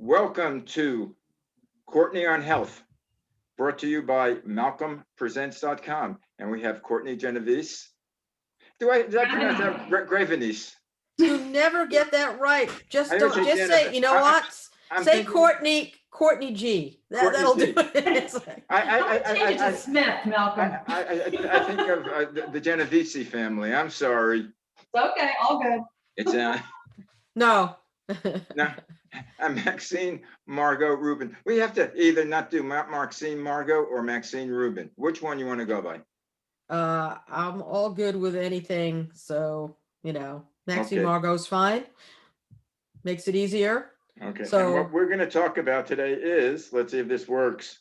Welcome to Courtney on Health, brought to you by MalcolmPresents.com. And we have Courtney Genovese. Did I pronounce that Gravenese? You never get that right. Just I don't. always say Just Jennifer. say. You know what? I'm Say thinking- Courtney G. Courtney That'll G. do it. It's like- Change it to Smith, Malcolm. I think of the Genovese family. I'm sorry. It's okay, all good. It's no. no, Maxine Margot Rubin. We have to either not do Maxine Margot or Maxine Rubin. Which one you want to go by? I'm all good with anything. So Maxine Okay. Margot's fine. Makes it easier. Okay. So and what we're going to talk about today is, let's see if this works.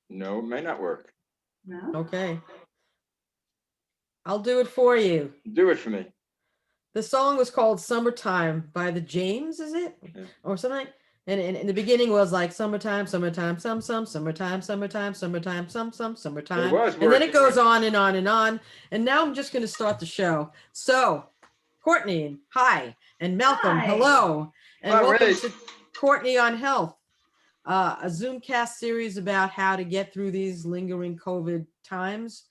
No, it may not work. No? okay. I'll do it for you. Do it for me. The song was called Summertime by the James, is it? Yeah. Or something? And the beginning was like summertime, summertime, summertime, summertime, summertime. It was And then it working. goes on and on and on. And now I'm just going to start the show. So, Courtney, hi. And Malcolm, Hi. hello. And All welcome right. to Courtney on Health, a Zoomcast series about how to get through these lingering COVID times.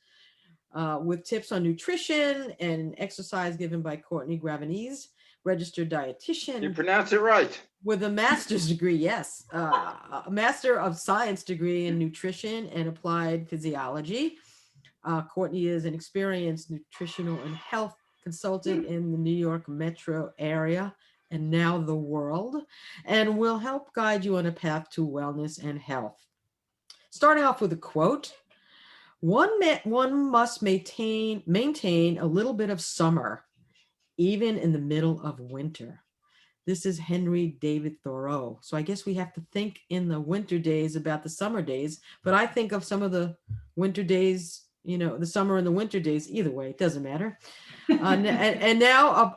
With tips on nutrition and exercise given by Courtney Gravenese, registered You dietitian pronounce it right. with a master's degree, yes, a Master of Science degree in nutrition and applied physiology. Courtney is an experienced nutritional and health consultant in the New York metro area and now the world, and will help guide you on a path to wellness and health. Starting off with a quote. One must maintain a little bit of summer, even in the middle of winter. This is Henry David Thoreau. So I guess we have to think in the winter days about the summer days, but I think of some of the winter days, the summer and the winter days, either way, it doesn't matter. And now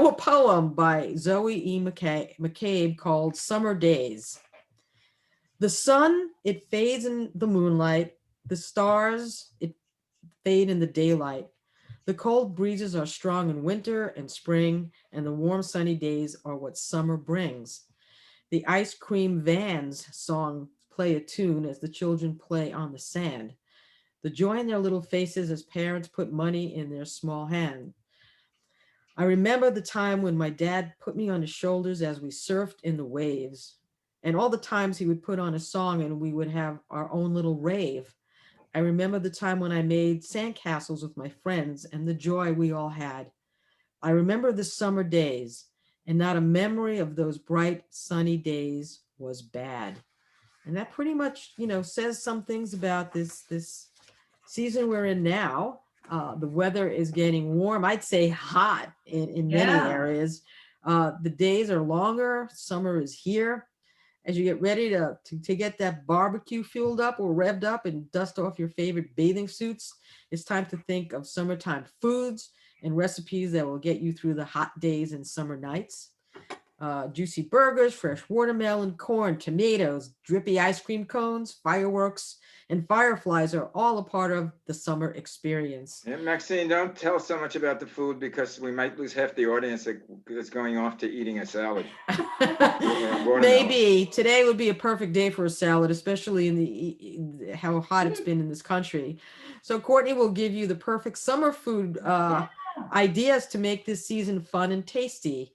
a poem by Zoe E. McCabe called Summer Days. The sun, it fades in the moonlight. The stars, it fade in the daylight. The cold breezes are strong in winter and spring, and the warm sunny days are what summer brings. The ice cream vans song play a tune as the children play on the sand. The joy in their little faces as parents put money in their small hand. I remember the time when my dad put me on his shoulders as we surfed in the waves, and all the times he would put on a song and we would have our own little rave. I remember the time when I made sandcastles with my friends and the joy we all had. I remember the summer days, and not a memory of those bright sunny days was bad. And that pretty much, says some things about this season we're in now. The weather is getting warm. I'd say hot in many areas. The days are longer. Summer is here. As you get ready to get that barbecue fueled up or revved up and dust off your favorite bathing suits, it's time to think of summertime foods and recipes that will get you through the hot days and summer nights. Juicy burgers, fresh watermelon, corn, tomatoes, drippy ice cream cones, fireworks, and fireflies are all a part of the summer experience. And Maxine, don't tell so much about the food because we might lose half the audience that's going off to eating a salad. Maybe today would be a perfect day for a salad, especially in how hot it's been in this country. So Courtney will give you the perfect summer food ideas to make this season fun and tasty.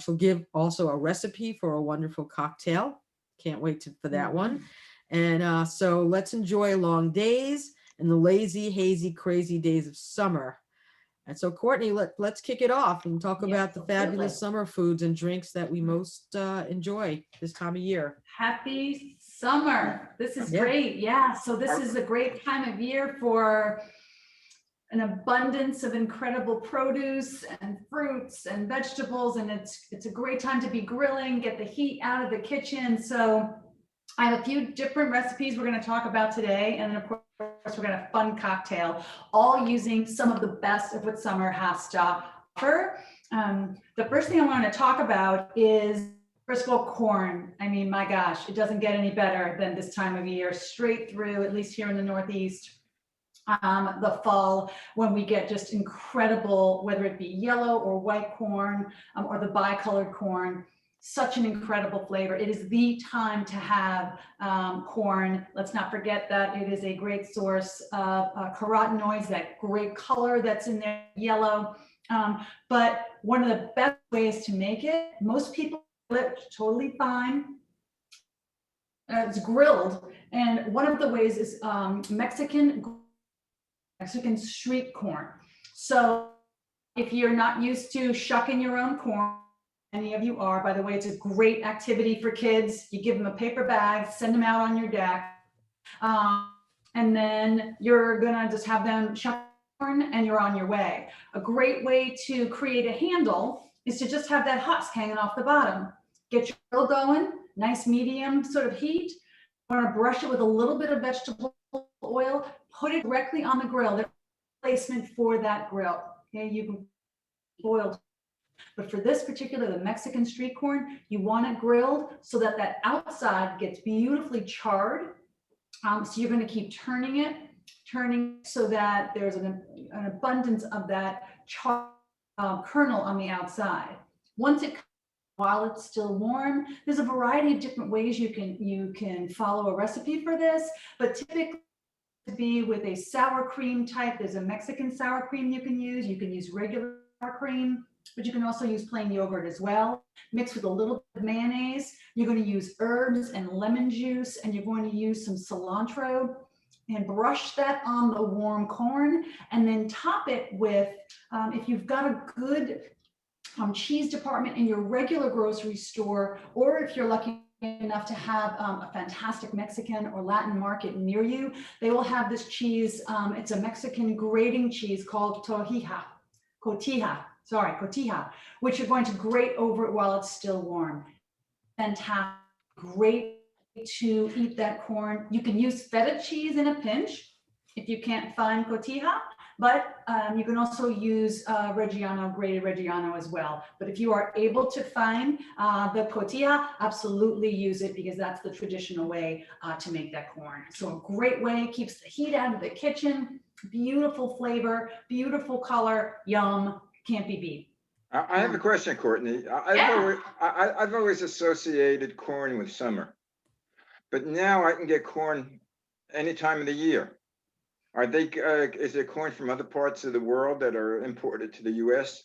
She'll give also a recipe for a wonderful cocktail. Can't wait for that one. And so let's enjoy long days and the lazy, hazy, crazy days of summer. And so, Courtney, let's kick it off and talk about the fabulous summer foods and drinks that we most enjoy this time of year. Happy summer. This is great. Yeah. So this is a great time of year for an abundance of incredible produce and fruits and vegetables. And it's a great time to be grilling, get the heat out of the kitchen. So I have a few different recipes we're going to talk about today. And then of course, we're going to have a fun cocktail, all using some of the best of what summer has to offer. The first thing I want to talk about is, first of all, corn. I mean, my gosh, it doesn't get any better than this time of year, straight through, at least here in the Northeast. the fall, when we get just incredible, whether it be yellow or white corn, or the bicolored corn, such an incredible flavor. It is the time to have corn. Let's not forget that it is a great source of carotenoids, that great color that's in there, yellow. But one of the best ways to make it, most people it totally fine. It's grilled, and one of the ways is Mexican street corn. So if you're not used to shucking your own corn, any of you are, by the way, it's a great activity for kids. You give them a paper bag, send them out on your deck, and then you're gonna just have them shuck corn and you're on your way. A great way to create a handle is to just have that husk hanging off the bottom. Get your grill going, nice medium sort of heat. You want to brush it with a little bit of vegetable oil, put it directly on the grill. There's placement for that grill. Okay, you can boil. But for this particular, the Mexican street corn, you want it grilled so that that outside gets beautifully charred. So you're going to keep turning so that there's an abundance of that char kernel on the outside. Once it, while it's still warm, there's a variety of different ways you can follow a recipe for this, but typically to be with a sour cream type. There's a Mexican sour cream you can use regular sour cream, but you can also use plain yogurt as well. Mixed with a little bit of mayonnaise. You're going to use herbs and lemon juice, and you're going to use some cilantro, and brush that on the warm corn, and then top it with, if you've got a good cheese department in your regular grocery store, or if you're lucky enough to have a fantastic Mexican or Latin market near you, they will have this cheese. It's a Mexican grating cheese called cotija, which you're going to grate over it while it's still warm. Fantastic, great to eat that corn. You can use feta cheese in a pinch if you can't find cotija, but you can also use Reggiano, grated Reggiano as well. But if you are able to find the cotija, absolutely use it, because that's the traditional way to make that corn. So a great way, keeps the heat out of the kitchen, beautiful flavor, beautiful color, yum, can't be beat. I have a question, Courtney. I've always associated corn with summer, but now I can get corn any time of the year. Are they? Is there corn from other parts of the world that are imported to the U.S.?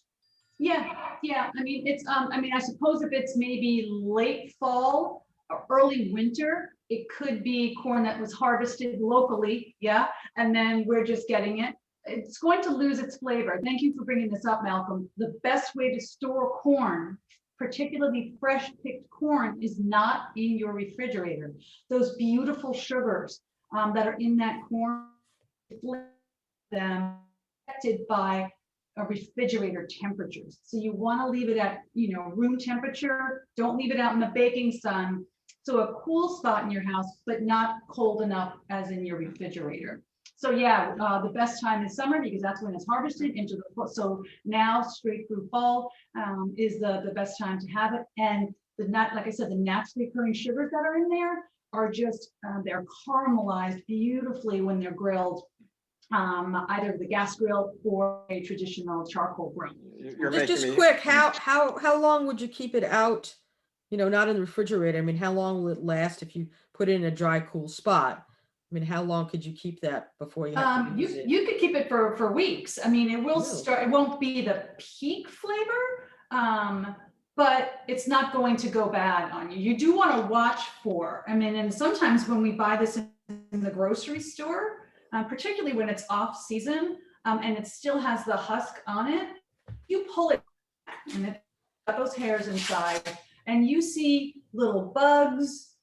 Yeah. I mean, it's. I mean, I suppose if it's maybe late fall or early winter, it could be corn that was harvested locally. Yeah, and then we're just getting it. It's going to lose its flavor. Thank you for bringing this up, Malcolm. The best way to store corn, particularly fresh picked corn, is not in your refrigerator. Those beautiful sugars that are in that corn, them affected by refrigerator temperatures. So you want to leave it at, room temperature. Don't leave it out in the baking sun. So a cool spot in your house, but not cold enough as in your refrigerator. So yeah, the best time is summer, because that's when it's harvested into the, so now straight through fall is the best time to have it. And like I said, the naturally occurring sugars that are in there are just, they're caramelized beautifully when they're grilled, either the gas grill or a traditional charcoal grill. Just quick, how long would you keep it out? Not in the refrigerator. I mean, how long will it last if you put it in a dry, cool spot? I mean, how long could you keep that before you have to use it? You could keep it for weeks. I mean, it will start, it won't be the peak flavor, but it's not going to go bad on you. You do want to watch for, and sometimes when we buy this in the grocery store, particularly when it's off season, and it still has the husk on it, you pull it back and it's got those hairs inside, and you see little bugs,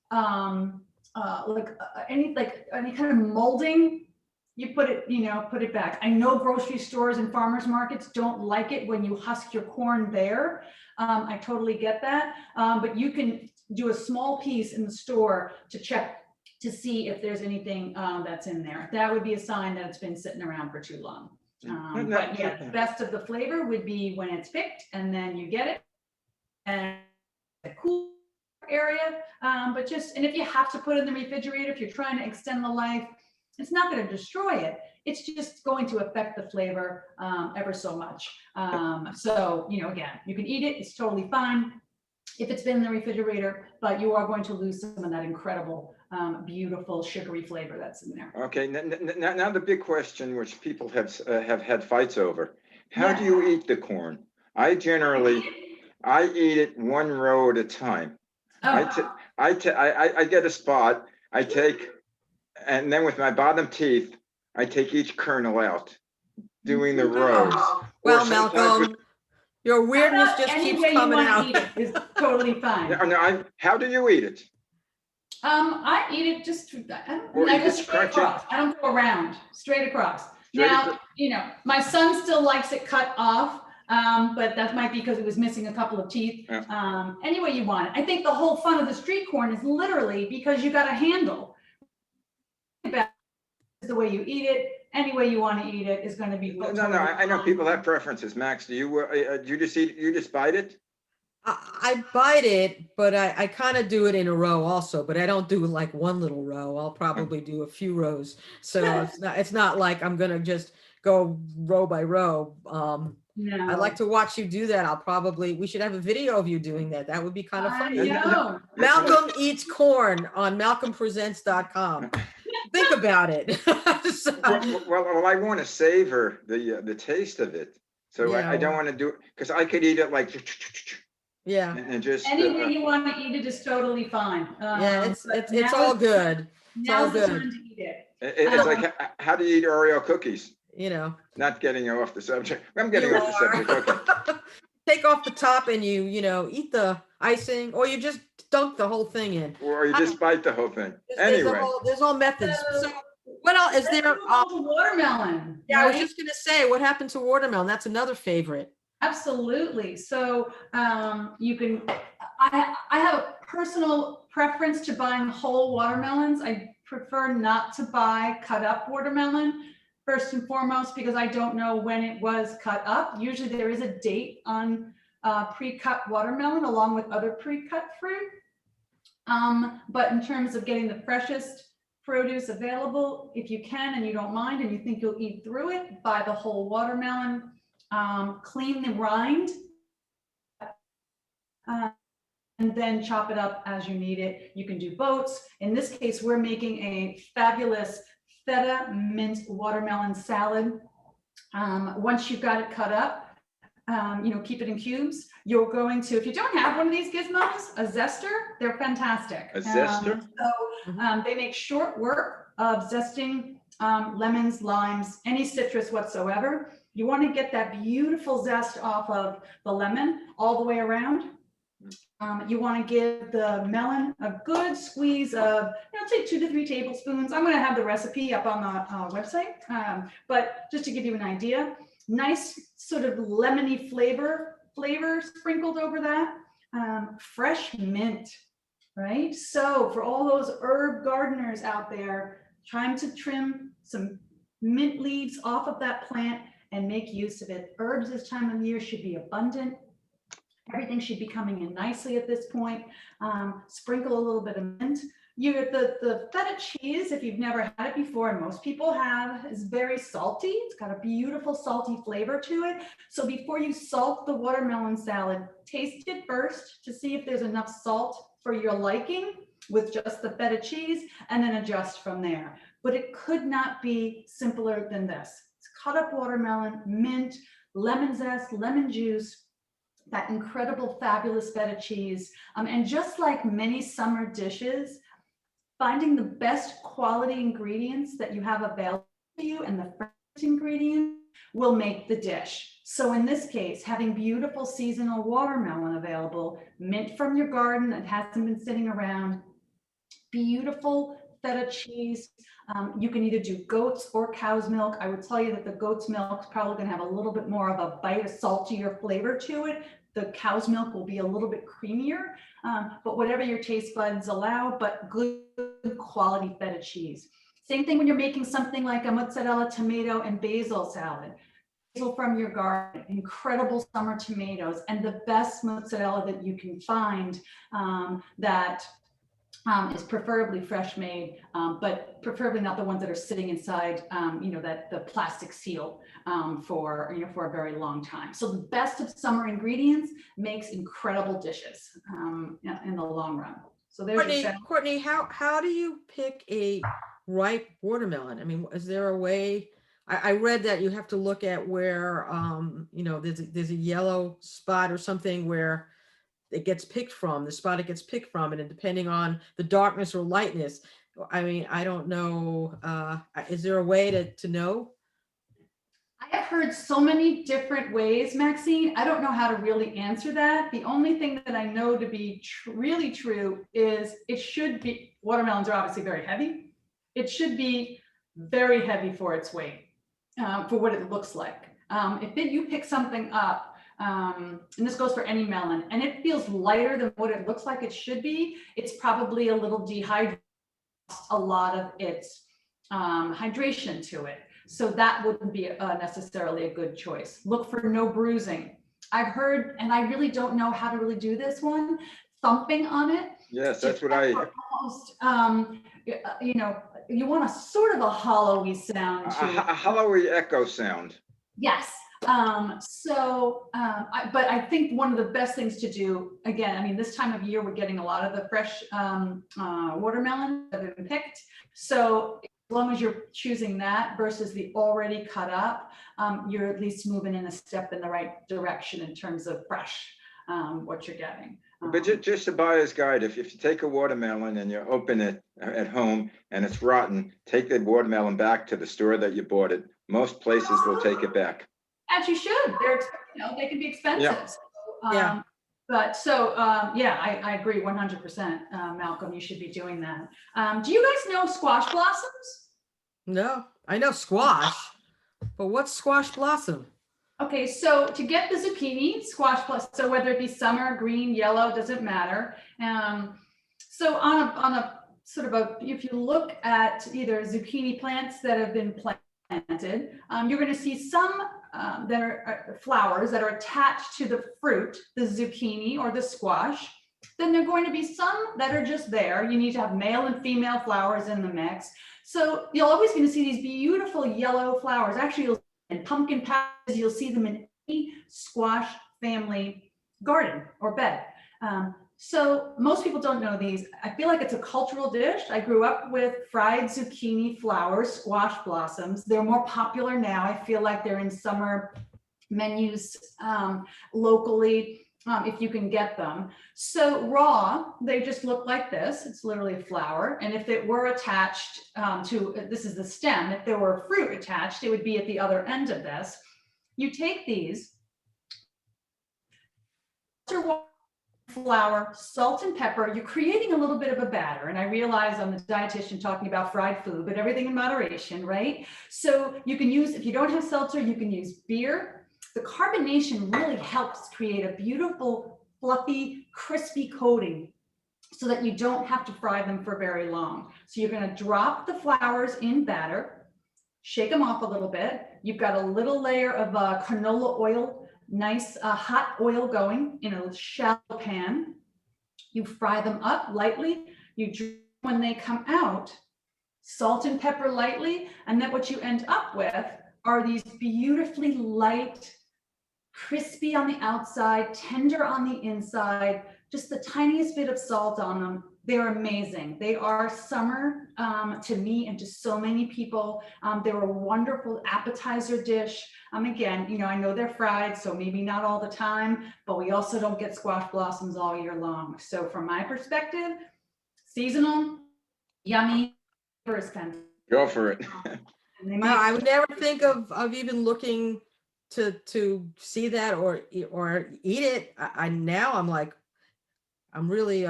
any kind of molding. You put it back. I know grocery stores and farmers markets don't like it when you husk your corn there. I totally get that, but you can do a small piece in the store to check to see if there's anything that's in there. That would be a sign that it's been sitting around for too long. But yeah, the best of the flavor would be when it's picked and then you get it and a cool area. And if you have to put it in the refrigerator, if you're trying to extend the life, it's not going to destroy it. it's just going to affect the flavor ever so much. So, again, you can eat it, it's totally fine if it's been in the refrigerator, but you are going to lose some of that incredible, beautiful sugary flavor that's in there. Okay, now the big question, which people have had fights over, how do you eat the corn? I eat it one row at a time. Oh, I get a spot, and then with my bottom teeth, I take each kernel out, doing the rows. Well, Or sometimes with- Malcolm, your weirdness just any keeps way you coming want to out. eat it is totally fine. No, how do you eat it? I eat it just, Or I eat go it straight scrunchy? across. I don't go around, straight across. Straight Now, my son still likes it cut off, but that might be because it was missing a couple of teeth. Yeah. Any way you want it. I think the whole fun of the street corn is literally because you got a handle. The way you eat it, any way you want to eat it is going to be. No, I know people have preferences. Max, do you just bite it? I bite it, but I kind of do it in a row also, but I don't do like one little row. I'll probably do a few rows. So it's not like I'm going to just go row by row. No. I'd like to watch you do that. We should have a video of you doing that. That would be kind of funny. I know. Malcolm eats corn on malcolmpresents.com. Think about it. So, Well, I want to savor the taste of it. So I don't want to do it because I could eat it like yeah. and just Any way you want to eat it is totally fine. Yeah, it's all good. It's all Now's the time good. to eat it. It's like how do you eat Oreo cookies? Not getting off the subject. I'm getting off the subject. Okay. Take off the top and you eat the icing, or you just dunk the whole thing in. Or you just bite the whole thing. There's all methods. So what else is there? Watermelon. Yeah, right? I was just gonna say, what happened to watermelon? That's another favorite. Absolutely. So you can. I have a personal preference to buying whole watermelons. I prefer not to buy cut up watermelon. First and foremost, because I don't know when it was cut up. Usually there is a date on pre-cut watermelon along with other pre-cut fruit. But in terms of getting the freshest produce available, if you can and you don't mind and you think you'll eat through it, buy the whole watermelon, clean the rind, and then chop it up as you need it. You can do boats. In this case, we're making a fabulous feta mint watermelon salad. Once you've got it cut up, keep it in cubes. You're going to, if you don't have one of these gizmos, a zester, they're fantastic. A zester? They make short work of zesting lemons, limes, any citrus whatsoever. You want to get that beautiful zest off of the lemon all the way around. You want to give the melon a good squeeze of, say 2 to 3 tablespoons. I'm going to have the recipe up on the website, but just to give you an idea, nice sort of lemony flavor sprinkled over that. Fresh mint, right? So for all those herb gardeners out there trying to trim some mint leaves off of that plant and make use of it, herbs this time of year should be abundant. Everything should be coming in nicely at this point. Sprinkle a little bit of mint. The feta cheese, if you've never had it before, and most people have, is very salty. It's got a beautiful salty flavor to it. So before you salt the watermelon salad, taste it first to see if there's enough salt for your liking with just the feta cheese, and then adjust from there. But it could not be simpler than this. It's cut up watermelon, mint, lemon zest, lemon juice, that incredible, fabulous feta cheese. And just like many summer dishes, finding the best quality ingredients that you have available to you and the fresh ingredients will make the dish. So in this case, having beautiful seasonal watermelon available, mint from your garden that hasn't been sitting around, beautiful feta cheese. You can either do goat's or cow's milk. I would tell you that the goat's milk is probably going to have a little bit more of a bite of saltier flavor to it. The cow's milk will be a little bit creamier, but whatever your taste buds allow, but good quality feta cheese. Same thing when you're making something like a mozzarella tomato and basil salad. Basil from your garden, incredible summer tomatoes, and the best mozzarella that you can find that is preferably fresh made, but preferably not the ones that are sitting inside, that the plastic seal for a very long time. So the best of summer ingredients makes incredible dishes in the long run. So there's your salad. Courtney, how do you pick a ripe watermelon? I mean, is there a way? I read that you have to look at where, there's a yellow spot or something where it gets picked from, the spot it gets picked from, and depending on the darkness or lightness, I mean, I don't know, is there a way to know? I have heard so many different ways, Maxine. I don't know how to really answer that. The only thing that I know to be really true is watermelons are obviously very heavy. It should be very heavy for its weight, for what it looks like. If you pick something up, and this goes for any melon, and it feels lighter than what it looks like it should be, it's probably a little dehydrated, a lot of its hydration to it. So that wouldn't be necessarily a good choice. Look for no bruising. I've heard, and I really don't know how to really do this one, thumping on it. Yes, that's what I, Almost, you want a sort of a hollowy sound to it. a hollowy echo sound. Yes. But I think one of the best things to do, again, I mean, this time of year, we're getting a lot of the fresh watermelon that have been picked. So as long as you're choosing that versus the already cut up, you're at least moving in a step in the right direction in terms of fresh, what you're getting. But just a buyer's guide, if you take a watermelon and you open it at home and it's rotten, take the watermelon back to the store that you bought it. Most places will take it back. As you should. They can be expensive. Yeah. So, But I agree 100%, Malcolm, you should be doing that. Do you guys know squash blossoms? No, I know squash, but what's squash blossom? Okay, so to get the zucchini, so whether it be summer, green, yellow, doesn't matter. So on a sort of if you look at either zucchini plants that have been planted, you're going to see some that are flowers that are attached to the fruit, the zucchini or the squash. Then there are going to be some that are just there. You need to have male and female flowers in the mix. So you're always going to see these beautiful yellow flowers. Actually, you'll see in pumpkin patches, you'll see them in any squash family garden or bed. So most people don't know these. I feel like it's a cultural dish. I grew up with fried zucchini flowers, squash blossoms. They're more popular now. I feel like they're in summer menus locally, if you can get them. So raw, they just look like this. It's literally a flower. And if it were attached this is the stem, if there were fruit attached, it would be at the other end of this. You take these, flour, salt and pepper, you're creating a little bit of a batter. And I realize I'm the dietitian talking about fried food, but everything in moderation, right? So you can use, if you don't have seltzer, you can use beer. The carbonation really helps create a beautiful, fluffy, crispy coating so that you don't have to fry them for very long. So you're going to drop the flours in batter, shake them off a little bit. You've got a little layer of canola oil, nice hot oil going in a shallow pan. You fry them up lightly. When they come out, salt and pepper lightly. And then what you end up with are these beautifully light, crispy on the outside, tender on the inside, just the tiniest bit of salt on them. They're amazing. They are summer to me and to so many people. They're a wonderful appetizer dish. Again, I know they're fried, so maybe not all the time, but we also don't get squash blossoms all year long. So from my perspective, seasonal, yummy, is fantastic. Go for it. Wow, I would never think of even looking to see that or eat it. I'm really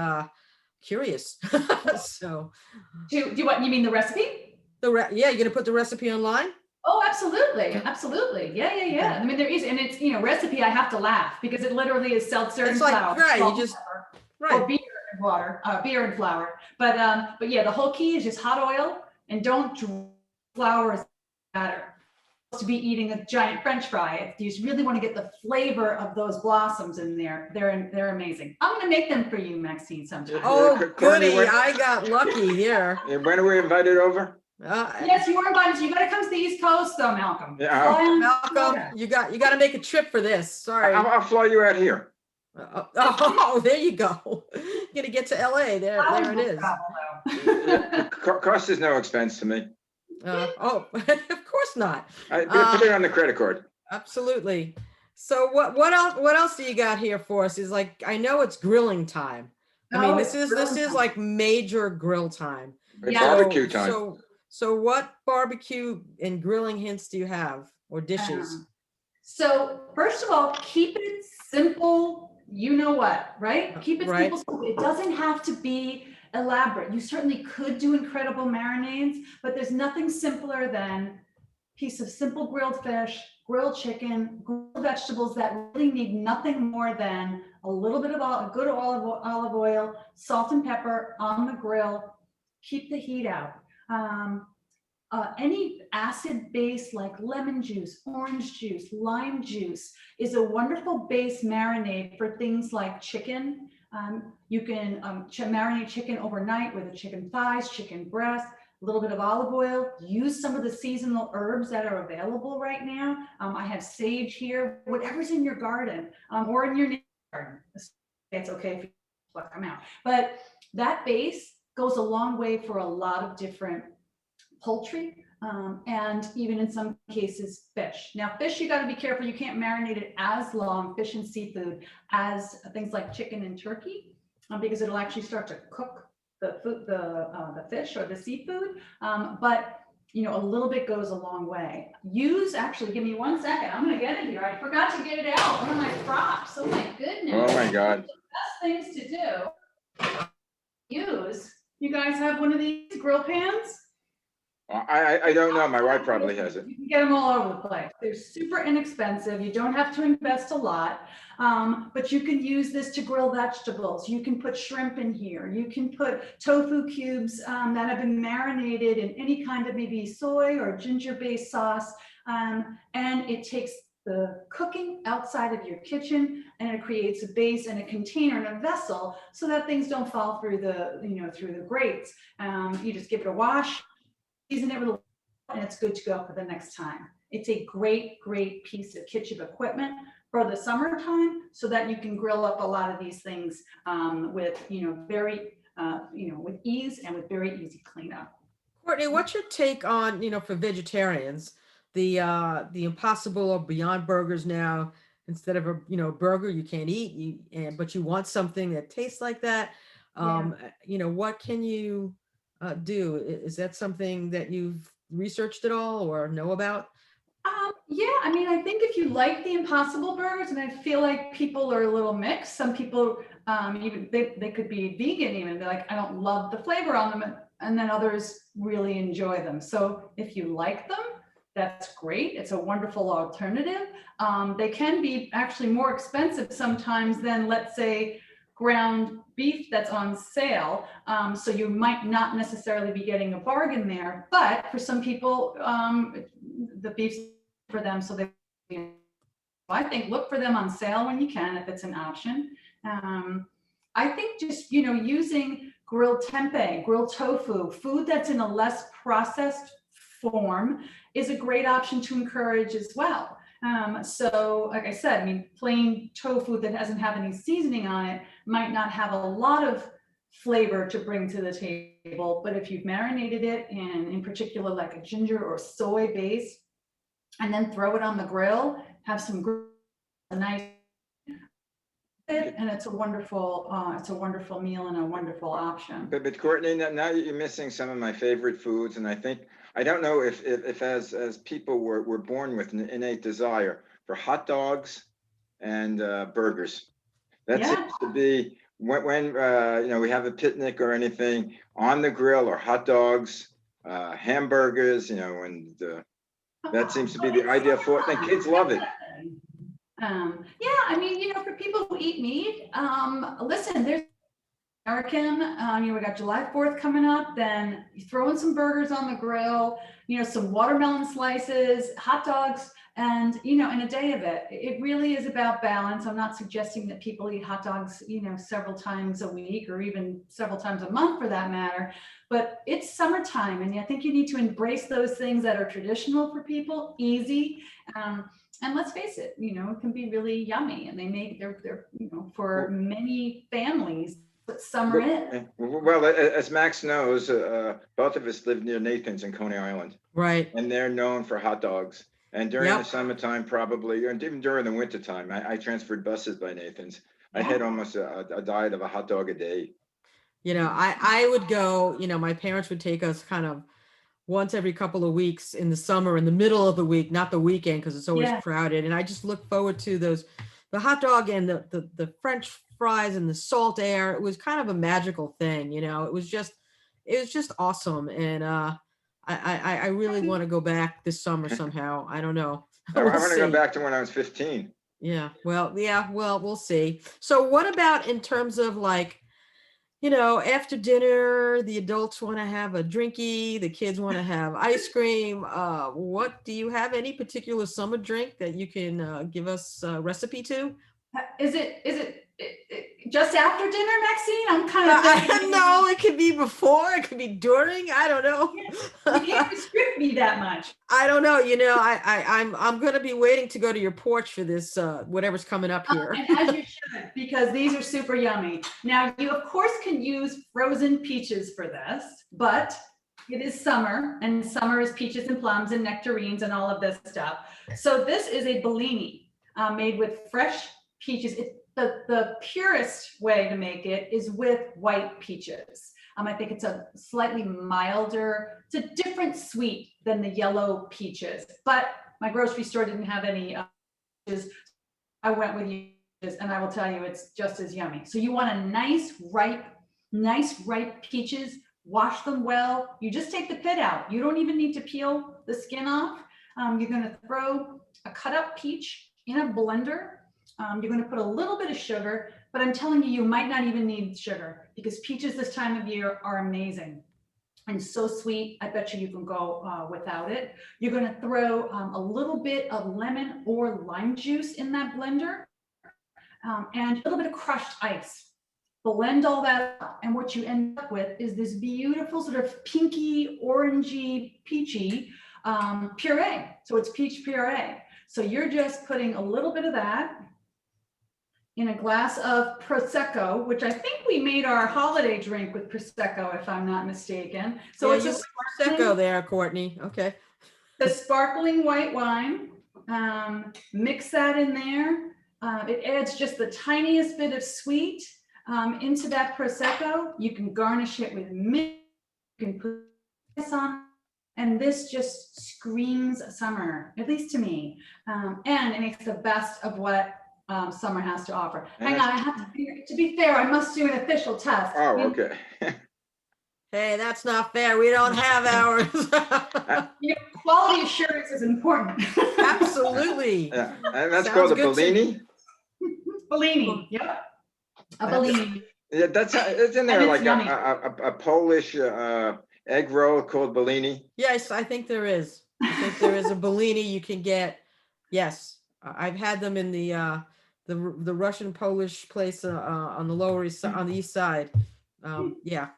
curious. So do what you mean, the recipe? you're gonna put the recipe online? Oh, absolutely. Absolutely. Yeah. I mean, there is, and it's, recipe, I have to laugh because it literally is seltzer and flour. Right, salt, you just, pepper, or beer and water, beer and flour. But yeah, the whole key is just hot oil and don't flour as batter. to be eating a giant French fry. If you really want to get the flavor of those blossoms in there, they're amazing. I'm gonna make them for you, Maxine, sometime. Oh, Courtney, goody, I got lucky here. When are we invited over? Yes, you are invited. You gotta come to the East Coast though, Malcolm. Yeah, Fly on Malcolm, Florida. you got to make a trip for this. Sorry. I'll fly you out here. Oh, there you go. You're gonna get to LA. There it is. Yeah, cost is no expense to me. Oh, of course not. Put it on the credit card. Absolutely. So what else do you got here for us? Is like, I know it's grilling time. I mean, this is like major grill time. It's Yeah. barbecue time. So what barbecue and grilling hints do you have, or dishes? So first of all, keep it simple. You know what, right? Keep it Right. simple. It doesn't have to be elaborate. You certainly could do incredible marinades, but there's nothing simpler than a piece of simple grilled fish, grilled chicken, grilled vegetables that really need nothing more than a little bit of good olive oil, salt and pepper on the grill. Keep the heat out. Any acid base like lemon juice, orange juice, lime juice is a wonderful base marinade for things like chicken. You can marinate chicken overnight with the chicken thighs, chicken breast, a little bit of olive oil. Use some of the seasonal herbs that are available right now. I have sage here, whatever's in your garden or in your garden. It's okay if you pluck them out. But that base goes a long way for a lot of different poultry, and even in some cases, fish. Now, fish, you got to be careful. You can't marinate it as long, fish and seafood, as things like chicken and turkey, because it'll actually start to cook the fish or the seafood. But you know, a little bit goes a long way. Actually, give me 1 second. I'm going to get it here. I forgot to get it out. One of my props. Oh my goodness. Oh my God. Best things to do. Use. You guys have one of these grill pans? I don't know. My wife probably has it. You can get them all over the place. They're super inexpensive. You don't have to invest a lot, but you can use this to grill vegetables. You can put shrimp in here. You can put tofu cubes that have been marinated in any kind of maybe soy or ginger-based sauce, and it takes the cooking outside of your kitchen, and it creates a base and a container and a vessel so that things don't fall through the grates. You just give it a wash, season it with a little, and it's good to go for the next time. It's a great piece of kitchen equipment for the summertime, so that you can grill up a lot of these things with with ease and with very easy cleanup. Courtney, what's your take on, for vegetarians, the Impossible or Beyond burgers now? Instead of a burger you can't eat, but you want something that tastes like that. What can you do? Is that something that you've researched at all or know about? Yeah, I mean, I think if you like the Impossible burgers, and I feel like people are a little mixed. Some people, even they could be vegan, even they're like, I don't love the flavor on them, and then others really enjoy them. So if you like them, that's great. It's a wonderful alternative. They can be actually more expensive sometimes than, let's say, ground beef that's on sale. So you might not necessarily be getting a bargain there, but for some people, the beef's for them. So I think look for them on sale when you can, if it's an option. I think just, using grilled tempeh, grilled tofu, food that's in a less processed form is a great option to encourage as well. So like I said, I mean, plain tofu that doesn't have any seasoning on it might not have a lot of flavor to bring to the table, but if you've marinated it in particular like a ginger or soy base, and then throw it on the grill, have some nice, and it's a wonderful meal and a wonderful option. But Courtney, now you're missing some of my favorite foods, and I don't know if as people were born with an innate desire for hot dogs and burgers. That seems to be when we have a picnic or anything on the grill, or hot dogs, hamburgers, and that seems to be the idea for it. And kids love it. Yeah, I mean, for people who eat meat, listen, there's American, we got July 4th coming up, then you throw in some burgers on the grill, some watermelon slices, hot dogs, and, and a day of it. It really is about balance. I'm not suggesting that people eat hot dogs, several times a week or even several times a month for that matter, but it's summertime. And I think you need to embrace those things that are traditional for people, easy. And let's face it, it can be really yummy, and they're for many families, what summer is. Well, as Max knows, both of us live near Nathan's in Coney Island, Right. and they're known for hot dogs. And during the summertime, probably, and even during the wintertime, I transferred buses by Nathan's. I had almost a diet of a hot dog a day. I would go, my parents would take us kind of once every couple of weeks in the summer, in the middle of the week, not the weekend, because it's always crowded. And I just look forward to the hot dog and the French fries and the salt air. It was kind of a magical thing, it was just awesome. And I really want to go back this summer somehow. I don't know. I want to go back to when I was 15. Yeah. Well, we'll see. So what about in terms of after dinner, the adults want to have a drinky, the kids want to have ice cream. What do you have any particular summer drink that you can give us a recipe to? Is it just after dinner, Maxine? I'm kind of no, it could be before, it could be during. I don't know. You can't restrict me that much. I don't know. I'm going to be waiting to go to your porch for this, whatever's coming up here. And as you should, because these are super yummy. Now, you of course can use frozen peaches for this, but it is summer, and summer is peaches and plums and nectarines and all of this stuff. So this is a Bellini made with fresh peaches. The purest way to make it is with white peaches. I think it's a slightly milder, it's a different sweet than the yellow peaches, but my grocery store didn't have any peaches. I went with peaches, and I will tell you, it's just as yummy. So you want a nice ripe peaches, wash them well. You just take the pit out. You don't even need to peel the skin off. You're gonna throw a cut up peach in a blender. You're going to put a little bit of sugar, but I'm telling you, you might not even need sugar, because peaches this time of year are amazing and so sweet. I bet you can go without it. You're going to throw a little bit of lemon or lime juice in that blender and a little bit of crushed ice. Blend all that up, and what you end up with is this beautiful sort of pinky, orangey, peachy puree. So it's peach puree. So you're just putting a little bit of that in a glass of Prosecco, which I think we made our holiday drink with Prosecco, if I'm not mistaken. So it's a Prosecco there, Courtney. Okay. The sparkling white wine. Mix that in there. It adds just the tiniest bit of sweet into that Prosecco. You can garnish it with mint. You can put this on. And this just screams summer, at least to me. And it makes the best of what summer has to offer. Hang on, I have to be fair, I must do an official test. Oh, okay. Hey, that's not fair. We don't have ours. Quality assurance is important. Absolutely. Yeah, and that's Sounds called a good to Bellini. Bellini, yep. A Bellini. Yeah, isn't there like yummy. a Polish egg roll called Bellini? Yes, I think there is. I think there is a Bellini you can get. Yes, I've had them in the Russian Polish place on the Lower East, on the East Side. Yeah.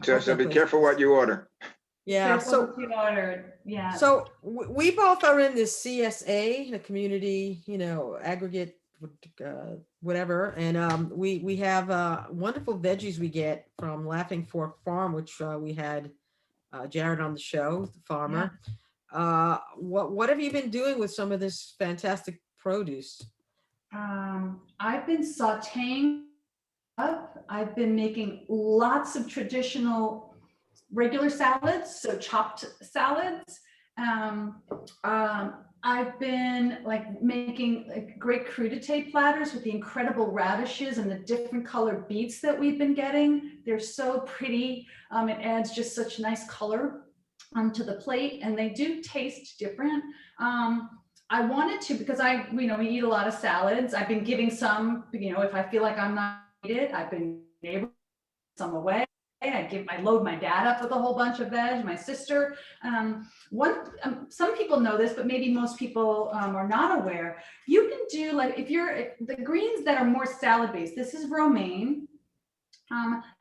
So be careful what you order. Yeah. So you ordered. Yeah. So we both are in this CSA, the community, aggregate, whatever, and we have wonderful veggies we get from Laughing Fork Farm, which we had Jared on the show, the farmer. Yeah. What have you been doing with some of this fantastic produce? I've been sauteing up. I've been making lots of traditional regular salads, so chopped salads. I've been making great crudité platters with the incredible radishes and the different colored beets that we've been getting. They're so pretty. It adds just such nice color to the plate, and they do taste different. I wanted to, because we eat a lot of salads. I've been giving some, if I feel like I'm not eat it, I've been able some away. I load my dad up with a whole bunch of veg, my sister. Some people know this, but maybe most people are not aware. You can do, like, if the greens that are more salad based, this is romaine.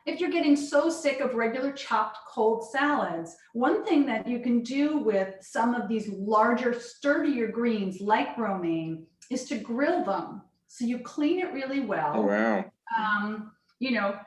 If you're getting so sick of regular chopped cold salads, one thing that you can do with some of these larger, sturdier greens like romaine is to grill them. So you clean it really well. Oh, wow.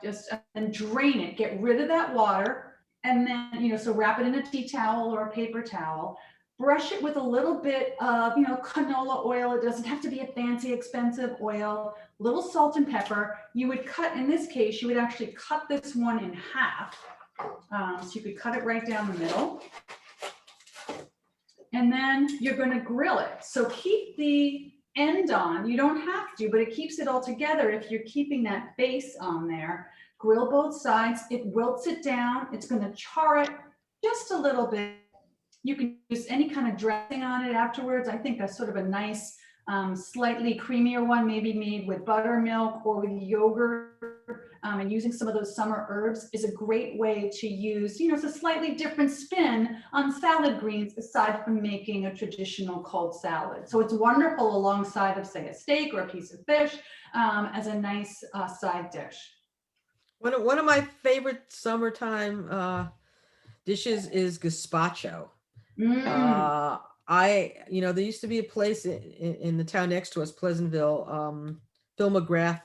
Just and drain it, get rid of that water. And then, so wrap it in a tea towel or a paper towel, brush it with a little bit of, canola oil. It doesn't have to be a fancy, expensive oil, little salt and pepper. You would cut, in this case, you would actually cut this one in half. So you could cut it right down the middle. And then you're going to grill it. So keep the end on. You don't have to, but it keeps it all together if you're keeping that base on there. Grill both sides. It wilts it down. It's going to char it just a little bit. You can use any kind of dressing on it afterwards. I think that's sort of a nice, slightly creamier one, maybe made with buttermilk or with yogurt. And using some of those summer herbs is a great way to use, it's a slightly different spin on salad greens aside from making a traditional cold salad. So it's wonderful alongside of, say, a steak or a piece of fish as a nice side dish. One of my favorite summertime dishes is gazpacho. There used to be a place in the town next to us, Pleasantville, Phil McGrath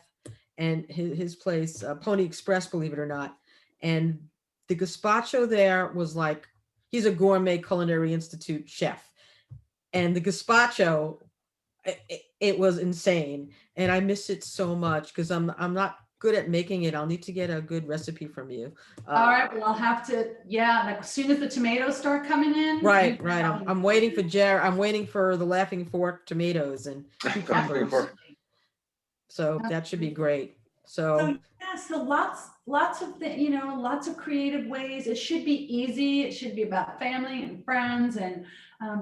and his place, Pony Express, believe it or not. And the gazpacho there was like, he's a gourmet culinary institute chef. And the gazpacho, it was insane. And I miss it so much because I'm not good at making it. I'll need to get a good recipe from you. All right, well, I'll have to, like as soon as the tomatoes start coming in. Right. I'm waiting for I'm waiting for the Laughing Fork tomatoes and cucumbers. So that should be great. So lots of lots of creative ways. It should be easy. It should be about family and friends. And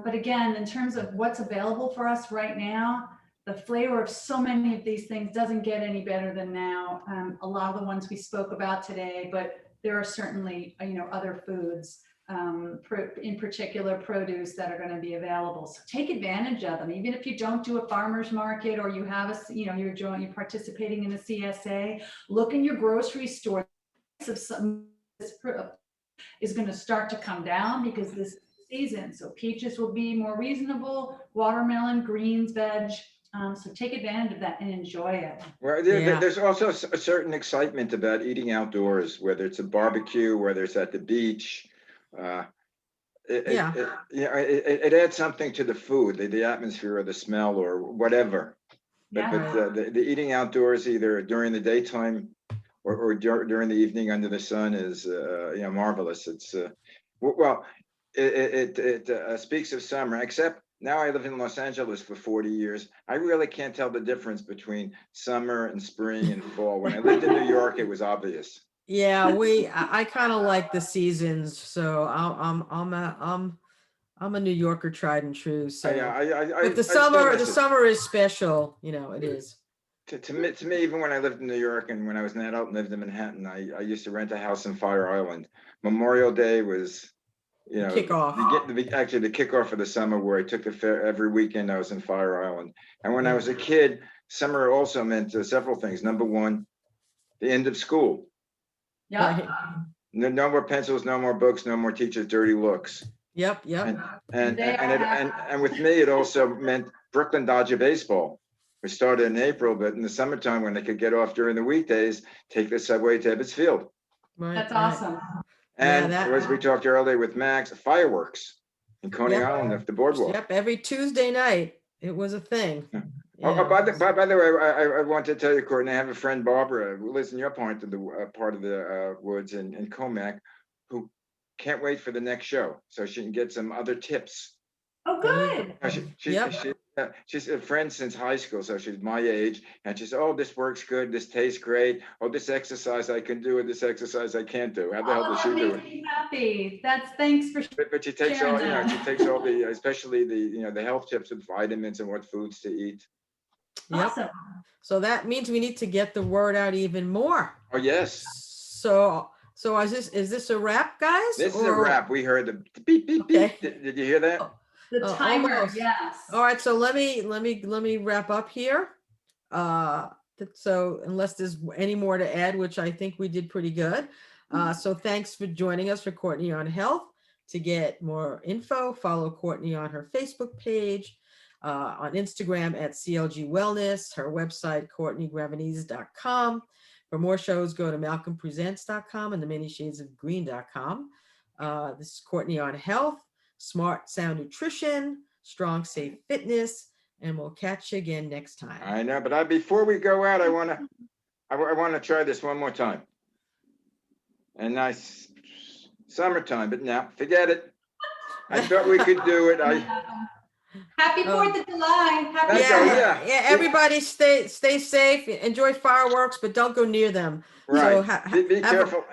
but again, in terms of what's available for us right now, the flavor of so many of these things doesn't get any better than now. A lot of the ones we spoke about today, but there are certainly other foods, in particular produce, that are going to be available. So take advantage of them. Even if you don't do a farmer's market or you have you're participating in a CSA, look in your grocery store. Some is going to start to come down because this season. So peaches will be more reasonable, watermelon, greens, veg. So take advantage of that and enjoy it. Well, there's also a certain excitement about eating outdoors, whether it's a barbecue, whether it's at the beach. It adds something to the food, the atmosphere or the smell or whatever. But the eating outdoors, either during the daytime or during the evening under the sun, is marvelous. It's it speaks of summer, except now I live in Los Angeles for 40 years. I really can't tell the difference between summer and spring and fall. When I lived in New York, it was obvious. Yeah, I kind of like the seasons, so I'm a New Yorker tried and true. So but the summer is special, it is. To me, even when I lived in New York and when I was an adult and lived in Manhattan, I used to rent a house in Fire Island. Memorial Day was kickoff. Actually, the kickoff of the summer, where I took the fair every weekend. I was in Fire Island, and when I was a kid, summer also meant several things. Number one, the end of school. Yeah. No more pencils, no more books, no more teachers' dirty looks. Yep. And with me, it also meant Brooklyn Dodger baseball. We started in April, but in the summertime, when they could get off during the weekdays, take the subway to Ebbets Field. Right, that's awesome. And as we talked earlier with Max, fireworks in Coney Island off the boardwalk. Yep, every Tuesday night it was a thing. Yeah. Oh, by the way, I want to tell you, Courtney, I have a friend, Barbara, who lives in your part of the woods in Comac, who can't wait for the next show so she can get some other tips. Oh, good. She's a friend since high school, so she's my age, and she said, "Oh, this works good. This tastes great. Oh, this exercise I can do, and this exercise I can't do." How the hell does she do it? Me happy. Thanks for. But she takes all, she takes all the, especially the, the health tips with vitamins and what foods to eat. Yep. Awesome. So that means we need to get the word out even more. Oh, yes. So is this a wrap, guys? This is a or- wrap. We heard the beep, beep, Okay. beep. Did you hear that? The timer, almost. yes. All right, so let me wrap up here. So unless there's any more to add, which I think we did pretty good. So thanks for joining us for Courtney on Health. To get more info, follow Courtney on her Facebook page, on Instagram at CLG Wellness, her website, CourtneyGravenese.com. For more shows, go to MalcolmPresents.com and theManyShadesOfGreen.com. This is Courtney on Health, Smart Sound Nutrition, Strong Safe Fitness, and we'll catch you again next time. I know, but before we go out, I want to try this one more time. And nice summertime, but now forget it. I thought we could do it. Happy 4th of July. Happy Let's go, Yeah, yeah. everybody stay safe, enjoy fireworks, but don't go near them. So Right. Be have a- careful.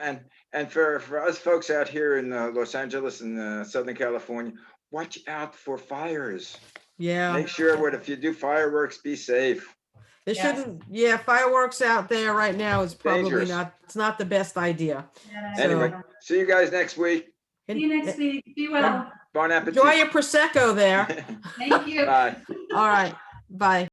And for us folks out here in Los Angeles and Southern California, watch out for fires. Yeah. Make sure if you do fireworks, be safe. They Yes. shouldn't, fireworks out there right now is probably Dangerous. it's not the best idea. Yeah. Anyway, see you guys next week. See you next week. Be well. Bon appetit. Enjoy your Prosecco there. Thank you. Bye. All right, bye.